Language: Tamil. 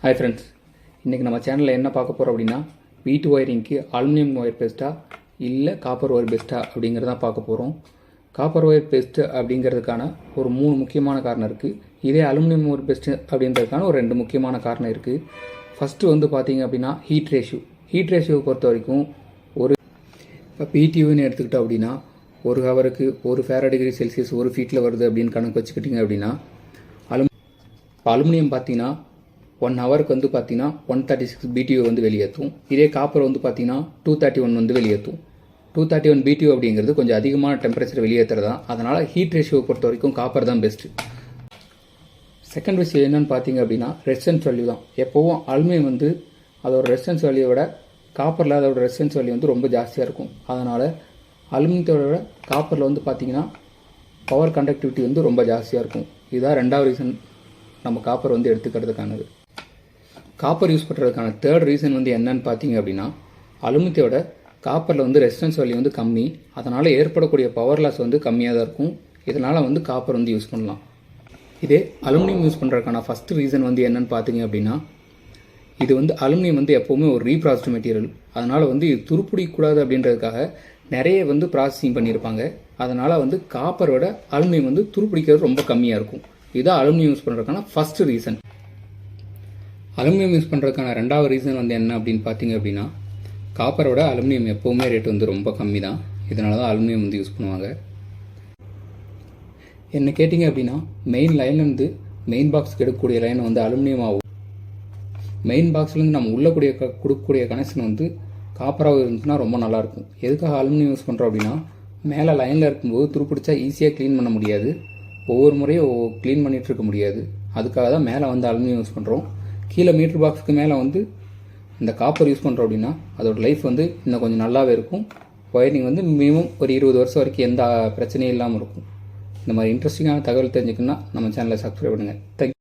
ஹாய் ஃப்ரெண்ட்ஸ், இன்றைக்கி நம்ம சேனலில் என்ன பார்க்க போகிறோம் அப்படின்னா, வீட்டு ஒயரிங்க்கு அலுமினியம் ஒயர் பெஸ்ட்டா இல்லை காப்பர் ஒயர் பெஸ்ட்டா அப்படிங்கிறதான் பார்க்க போகிறோம். காப்பர் ஒயர் பெஸ்ட்டு அப்படிங்கிறதுக்கான ஒரு 3 முக்கியமான காரணம் இருக்குது. இதே அலுமினியம் ஒயர் பெஸ்ட்டு அப்படின்றதுக்கான ஒரு 2 முக்கியமான காரணம் இருக்குது. ஃபஸ்ட்டு வந்து பார்த்திங்க அப்படின்னா ஹீட் ரேஷியோவை பொறுத்த வரைக்கும் இப்போ பிடியூன்னு எடுத்துக்கிட்டோம் அப்படின்னா, ஒரு ஹவருக்கு 1 ஃபேரட் செல்சியஸ் 1 ஃபீட்டில் வருது அப்படின்னு கணக்கு வச்சுக்கிட்டிங்க அப்படின்னா, அலுமினியம் பார்த்தீங்கன்னா 1 ஹவருக்கு வந்து பார்த்தீங்கன்னா 136 பிடியூ வந்து வெளியேற்றும். இதே காப்பர் வந்து பார்த்தீங்கன்னா 231 வந்து வெளியேற்றும். 231 பிடியூ அப்படிங்கிறது கொஞ்சம் அதிகமான டெம்பரேச்சர் வெளியேற்றுறதா. அதனால் ஹீட் ரேஷியோவை பொறுத்த வரைக்கும் காப்பர் தான் பெஸ்ட்டு. செகண்ட் விஷயம் என்னென்னு பார்த்தீங்க அப்படின்னா ரெசிஸ்டன்ஸ் வேல்யூ தான். எப்போவும் அலுமினியம் வந்து அதோட ரெசிஸ்டன்ஸ் வேல்யூவை விட காப்பரில் அதோட ரெசிஸ்டன்ஸ் வேல்யூ வந்து ரொம்ப ஜாஸ்தியாக இருக்கும். அதனால் அலுமினியத்தோட விட காப்பரில் வந்து பார்த்தீங்கன்னா பவர் கண்டக்டிவிட்டி வந்து ரொம்ப ஜாஸ்தியாக இருக்கும். இதுதான் 2வது ரீசன் நம்ம காப்பர் வந்து எடுத்துக்கிறதுக்கானது. காப்பர் யூஸ் பண்ணுறதுக்கான 3rd ரீசன் வந்து என்னன்னு பார்த்தீங்க அப்படின்னா, அலுமினியத்தோட காப்பரில் வந்து ரெசிஸ்டன்ஸ் வேல்யூ வந்து கம்மி. அதனால் ஏற்படக்கூடிய பவர் லாஸ் வந்து கம்மியாக தான் இருக்கும். இதனால் வந்து காப்பர் வந்து யூஸ் பண்ணலாம். இதே அலுமினியம் யூஸ் பண்ணுறதுக்கான ஃபஸ்ட்டு ரீசன் வந்து என்னன்னு பார்த்தீங்க அப்படின்னா, இது வந்து அலுமினியம் வந்து எப்போவுமே ஒரு ரீப்ராசஸ்டு மெட்டீரியல். அதனால் வந்து இது துருப்பிடிக்கூடாது அப்படின்றதுக்காக நிறைய வந்து ப்ராசஸிங் பண்ணியிருப்பாங்க. அதனால் வந்து காப்பரோட அலுமினியம் வந்து துருப்பிடிக்கிறது ரொம்ப கம்மியாக இருக்கும். இதுதான் அலுமினியம் யூஸ் பண்ணுறதுக்கான ஃபஸ்ட்டு ரீசன். அலுமினியம் யூஸ் பண்ணுறதுக்கான 2வது ரீசன் வந்து என்ன அப்படின்னு பார்த்தீங்க அப்படின்னா, காப்பரோட அலுமினியம் எப்போவுமே ரேட் வந்து ரொம்ப கம்மி தான். இதனால தான் அலுமினியம் வந்து யூஸ் பண்ணுவாங்க. என்ன கேட்டிங்க அப்படின்னா, மெயின் லைன்லேருந்து மெயின் பாக்ஸுக்கு எடுக்கக்கூடிய லைன் வந்து அலுமினியம் ஆகும். மெயின் பாக்ஸ்லேருந்து நம்ம உள்ள கொடுக்கக்கூடிய கனெக்ஷன் வந்து காப்பராக இருந்துச்சுன்னா ரொம்ப நல்லாயிருக்கும். எதுக்காக அலுமினியம் யூஸ் பண்ணுறோம் அப்படின்னா, மேலே லைனில் இருக்கும்போது துருப்பிடிச்சா ஈஸியாக க்ளீன் பண்ண முடியாது. ஒவ்வொரு முறையும் க்ளீன் பண்ணிகிட்டு இருக்க முடியாது. அதுக்காக தான் மேலே வந்து அலுமினியம் யூஸ் பண்ணுறோம். கீழே மீட்டர் பாக்ஸுக்கு மேலே வந்து இந்த காப்பர் யூஸ் பண்ணுறோம் அப்படின்னா அதோட லைஃப் வந்து இன்னும் கொஞ்சம் நல்லாவே இருக்கும். ஒயரிங் வந்து மினிமம் ஒரு 20 வருஷம் வரைக்கும் எந்த பிரச்சனையும் இல்லாமல் இருக்கும். இந்த மாதிரி இன்ட்ரெஸ்டிங்கான தகவல் தெரிஞ்சுக்கணுன்னா நம்ம சேனலை சப்ஸ்கிரைப் பண்ணுங்கள். தேங்க்யூ.